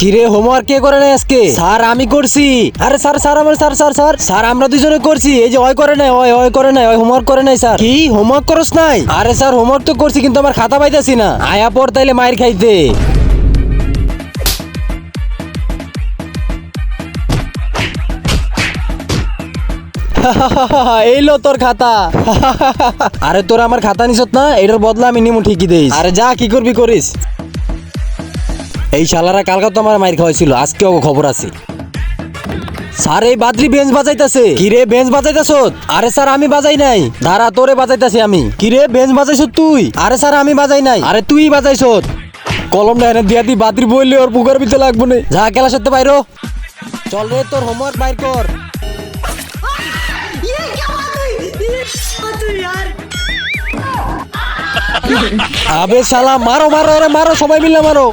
কিরে হোমওয়ার্ক কে করে নাই আজকে? স্যার আমি করছি। আরে স্যার স্যার আমার স্যার স্যার স্যার স্যার আমরা দুজনে করছি। এই যে ওই করে নাই, ওই করে নাই, ওই হোমওয়ার্ক করে নাই স্যার। কি হোমওয়ার্ক করছ নাই? আরে স্যার হোমওয়ার্ক তো করছি কিন্তু আমার খাতা পাইতাছি না। আয়া পর তাইলে মাইর খাইতে। এই লো তোর খাতা। আরে তোর আমার খাতা নিছত না, এটার বদলা আমি নিমু ঠিকই দেইস। আরে যা কি করবি করিস। এই শালারা কালকে তো আমার মাইর খাওয়াইছিল, আজকেও খবর আছে। স্যার এই বাদরি বেঞ্চ বাজাইতাছে। কিরে বেঞ্চ বাজাইতাছ? আরে স্যার আমি বাজাই নাই, দাঁড়া তোরে বাজাইতাছি আমি। কিরে বেঞ্চ বাজাইছ তুই? আরে স্যার আমি বাজাই নাই। আরে তুই বাজাইছ। কলমটা এনে দিয়া দি, বাদরি বললে ওর বুকার ভিতরে লাগবো না। যা খেলা সাথে বাইরো। চল রে তোর হোমওয়ার্ক বাইর কর। ये क्या बात हुई? ये बात हुई यार। আবে শালা মারো মারো, আরে মারো সবাই মিলে মারো।